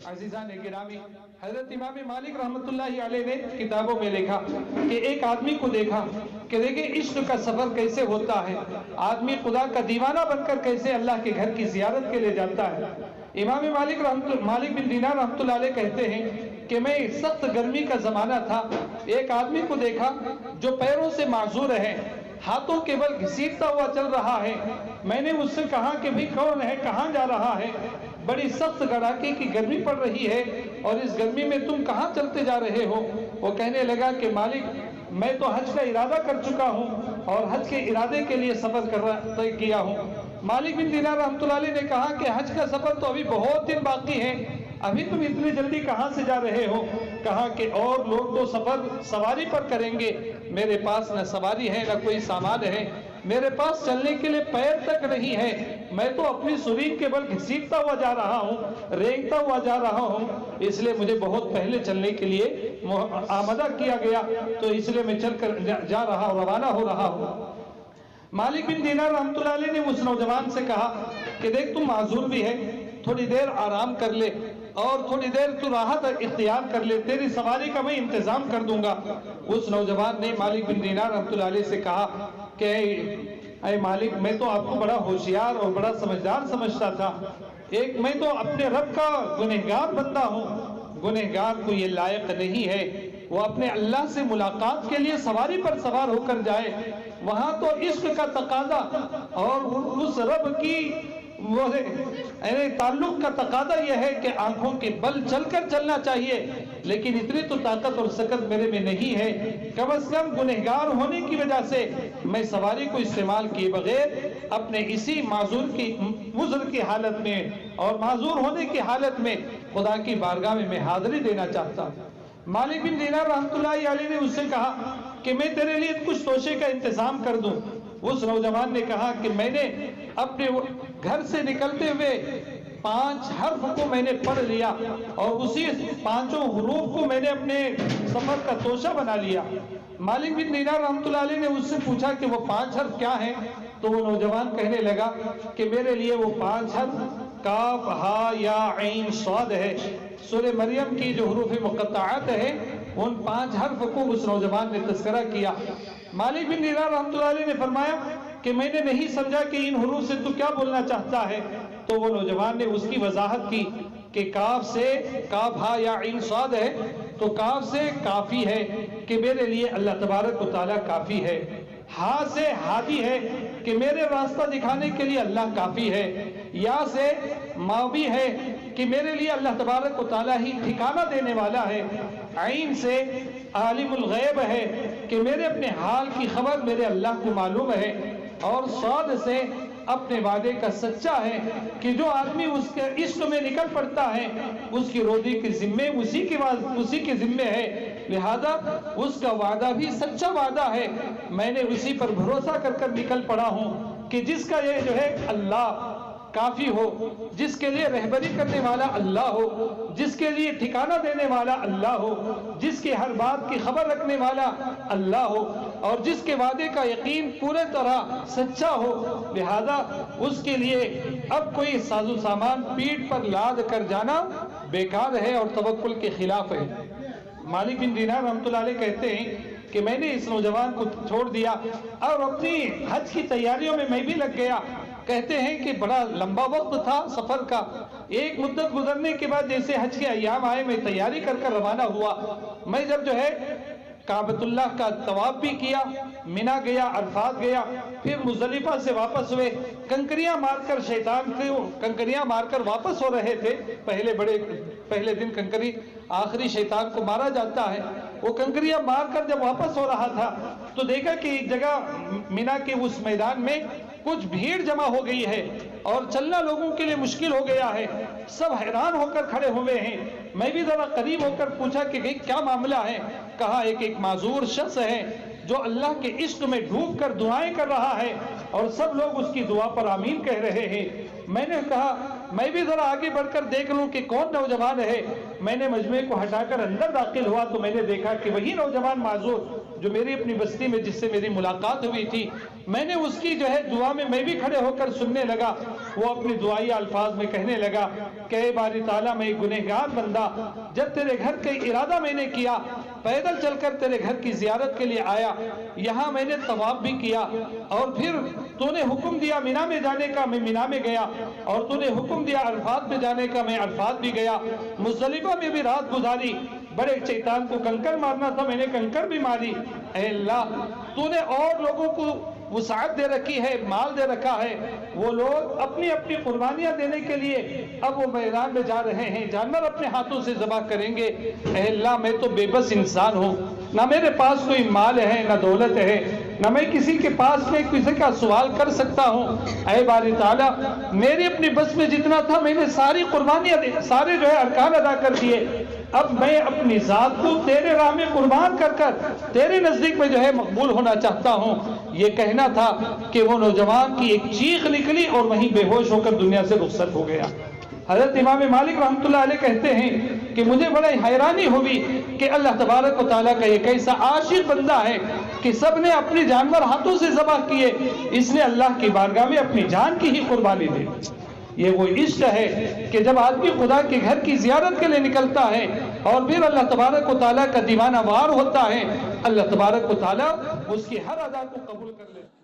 عزیزان گرامی، حضرت امام مالک رحمۃ اللہ علیہ نے کتابوں میں لکھا کہ ایک آدمی کو دیکھا کہ دیکھیں عشق کا سفر کیسے ہوتا ہے، آدمی خدا کا دیوانہ بن کر کیسے اللہ کے گھر کی زیارت کے لیے جاتا ہے۔ امام مالک بن دینار رحمۃ اللہ علیہ کہتے ہیں کہ میں سخت گرمی کا زمانہ تھا، ایک آدمی کو دیکھا جو پیروں سے معذور ہے، ہاتھوں کے بل گھسیٹتا ہوا چل رہا ہے۔ میں نے اس سے کہا کہ بھئی کون ہے، کہاں جا رہا ہے؟ بڑی سخت کڑاکے کی گرمی پڑ رہی ہے اور اس گرمی میں تم کہاں چلتے جا رہے ہو؟ وہ کہنے لگا کہ مالک میں تو حج کا ارادہ کر چکا ہوں اور حج کے ارادے کے لیے سفر طے کیا ہوں۔ مالک بن دینار رحمۃ اللہ علیہ نے کہا کہ حج کا سفر تو ابھی بہت دن باقی ہے، ابھی تم اتنی جلدی کہاں سے جا رہے ہو؟ کہا کہ اور لوگ تو سفر سواری پر کریں گے، میرے پاس نہ سواری ہے نہ کوئی سامان ہے، میرے پاس چلنے کے لیے پیر تک نہیں ہے، میں تو اپنی سرین کے بل گھسیٹتا ہوا جا رہا ہوں، رینگتا ہوا جا رہا ہوں، اس لیے مجھے بہت پہلے چلنے کے لیے آمادہ کیا گیا، تو اس لیے میں چل کر جا رہا ہوں، روانہ ہو رہا ہوں۔ مالک بن دینار رحمۃ اللہ علیہ نے اس نوجوان سے کہا کہ دیکھ تم معذور بھی ہے، تھوڑی دیر آرام کر لے اور تھوڑی دیر تو راحت اختیار کر لے، تیری سواری کا میں انتظام کر دوں گا۔ اس نوجوان نے مالک بن دینار رحمۃ اللہ علیہ سے کہا کہ اے مالک میں تو آپ کو بڑا ہوشیار اور بڑا سمجھدار سمجھتا تھا، میں تو اپنے رب کا گنہگار بندہ ہوں، گنہگار کو یہ لائق نہیں ہے وہ اپنے اللہ سے ملاقات کے لیے سواری پر سوار ہو کر جائے، وہاں تو عشق کا تقاضا اور اس رب کی تعلق کا تقاضا یہ ہے کہ آنکھوں کے بل چل کر چلنا چاہیے، لیکن اتنی تو طاقت اور سکت میرے میں نہیں ہے، کم از کم گنہگار ہونے کی وجہ سے میں سواری کو استعمال کیے بغیر اپنے اسی معذور کی عذر کی حالت میں اور معذور ہونے کی حالت میں خدا کی بارگاہ میں حاضری دینا چاہتا ہوں۔ مالک بن دینار رحمۃ اللہ علیہ نے اس سے کہا کہ میں تیرے لیے کچھ توشے کا انتظام کر دوں۔ اس نوجوان نے کہا کہ میں نے اپنے گھر سے نکلتے ہوئے 5 حرف کو میں نے پڑھ لیا اور اسی 5 حروف کو میں نے اپنے سفر کا توشہ بنا لیا۔ مالک بن دینار رحمۃ اللہ علیہ نے اس سے پوچھا کہ وہ 5 حرف کیا ہیں؟ تو وہ نوجوان کہنے لگا کہ میرے لیے وہ 5 حرف کاف ہا یا عین صاد ہے۔ سورہ مریم کی جو حروف مقطعات ہیں ان 5 حرف کو اس نوجوان نے تذکرہ کیا۔ مالک بن دینار رحمۃ اللہ علیہ نے فرمایا کہ میں نے نہیں سمجھا کہ ان حروف سے تو کیا بولنا چاہتا ہے، تو وہ نوجوان نے اس کی وضاحت کی کہ کاف سے کاف ہا یا عین صاد ہے، تو کاف سے کافی ہے کہ میرے لیے اللہ تبارک و تعالیٰ کافی ہے، ہا سے ہادی ہے کہ میرے راستہ دکھانے کے لیے اللہ کافی ہے، یا سے ماوی ہے کہ میرے لیے اللہ تبارک و تعالیٰ ہی ٹھکانہ دینے والا ہے، عین سے عالم الغیب ہے کہ میرے اپنے حال کی خبر میرے اللہ کو معلوم ہے، اور صاد سے اپنے وعدے کا سچا ہے کہ جو آدمی اس کے عشق میں نکل پڑتا ہے اس کی روزی کے ذمے اسی کے ذمے ہے، لہذا اس کا وعدہ بھی سچا وعدہ ہے، میں نے اسی پر بھروسہ کر کر نکل پڑا ہوں کہ جس کا یہ جو ہے اللہ کافی ہو، جس کے لیے رہبری کرنے والا اللہ ہو، جس کے لیے ٹھکانہ دینے والا اللہ ہو، جس کی ہر بات کی خبر رکھنے والا اللہ ہو، اور جس کے وعدے کا یقین پورے طرح سچا ہو، لہذا اس کے لیے اب کوئی ساز و سامان پیٹھ پر لاد کر جانا بیکار ہے اور توکل کے خلاف ہے۔ مالک بن دینار رحمۃ اللہ علیہ کہتے ہیں کہ میں نے اس نوجوان کو چھوڑ دیا اور اپنی حج کی تیاریوں میں بھی لگ گیا۔ کہتے ہیں کہ بڑا لمبا وقت تھا سفر کا، ایک مدت گزرنے کے بعد جیسے حج کے ایام آئے میں تیاری کر کر روانہ ہوا۔ میں جب جو ہے کعبۃ اللہ کا طواف بھی کیا، منا گیا، عرفات گیا، پھر مزدلفہ سے واپس ہوئے، کنکریاں مار کر شیطان کو کنکریاں مار کر واپس ہو رہے تھے، پہلے دن کنکری آخری شیطان کو مارا جاتا ہے، وہ کنکریاں مار کر جب واپس ہو رہا تھا تو دیکھا کہ ایک جگہ منا کے اس میدان میں کچھ بھیڑ جمع ہو گئی ہے اور چلنا لوگوں کے لیے مشکل ہو گیا ہے، سب حیران ہو کر کھڑے ہوئے ہیں۔ میں بھی ذرا قریب ہو کر پوچھا کہ کیا معاملہ ہے؟ کہا ایک معذور شخص ہے جو اللہ کے عشق میں ڈوب کر دعائیں کر رہا ہے اور سب لوگ اس کی دعا پر آمین کہہ رہے ہیں۔ میں نے کہا میں بھی ذرا آگے بڑھ کر دیکھ لوں کہ کون نوجوان ہے. میں نے مجمع کو ہٹا کر اندر داخل ہوا تو میں نے دیکھا کہ وہی نوجوان معذور جو میری اپنی بستی میں جس سے میری ملاقات ہوئی تھی. میں نے اس کی جو ہے دعا میں بھی کھڑے ہو کر سننے لگا. وہ اپنی دعائی الفاظ میں کہنے لگا کہ اے باری تعالیٰ میں ایک گنہگار بندہ, جب تیرے گھر کا ارادہ میں نے کیا, پیدل چل کر تیرے گھر کی زیارت کے لیے آیا, یہاں میں نے طواف بھی کیا, اور پھر تو نے حکم دیا مینا میں جانے کا, میں مینا میں گیا, اور تو نے حکم دیا عرفات میں جانے کا, میں عرفات بھی گیا, مزدلفہ میں بھی رات گزاری. بڑے شیطان کو کنکر مارنا تھا, میں نے کنکر بھی ماری. اے اللہ, تو نے اور لوگوں کو وسعت دے رکھی ہے, مال دے رکھا ہے, وہ لوگ اپنی اپنی قربانیاں دینے کے لیے اب وہ میدان میں جا رہے ہیں, جانور اپنے ہاتھوں سے ذبح کریں گے. اے اللہ, میں تو بے بس انسان ہوں, نہ میرے پاس کوئی مال ہے, نہ دولت ہے, نہ میں کسی کے پاس میں کسی کا سوال کر سکتا ہوں. اے باری تعالیٰ, میری اپنی بس میں جتنا تھا میں نے ساری قربانیاں سارے جو ہے ارکان ادا کر دیے. اب میں اپنی ذات کو تیرے راہ میں قربان کر کر تیرے نزدیک میں جو ہے مقبول ہونا چاہتا ہوں. یہ کہنا تھا کہ وہ نوجوان کی ایک چیخ نکلی اور وہیں بے ہوش ہو کر دنیا سے رخصت ہو گیا. حضرت امام مالک رحمۃ اللہ علیہ کہتے ہیں کہ مجھے بڑا حیرانی ہوئی کہ اللہ تبارک و تعالیٰ کا ایک ایسا عاشق بندہ ہے کہ سب نے اپنے جانور ہاتھوں سے ذبح کیے, اس نے اللہ کی بارگاہ میں اپنی جان کی ہی قربانی دی. یہ وہ عشق ہے کہ جب آدمی خدا کے گھر کی زیارت کے لیے نکلتا ہے اور پھر اللہ تبارک و تعالیٰ کا دیوانہ وار ہوتا ہے, اللہ تبارک و تعالیٰ اس کی ہر ادا کو قبول کر لیتا ہے.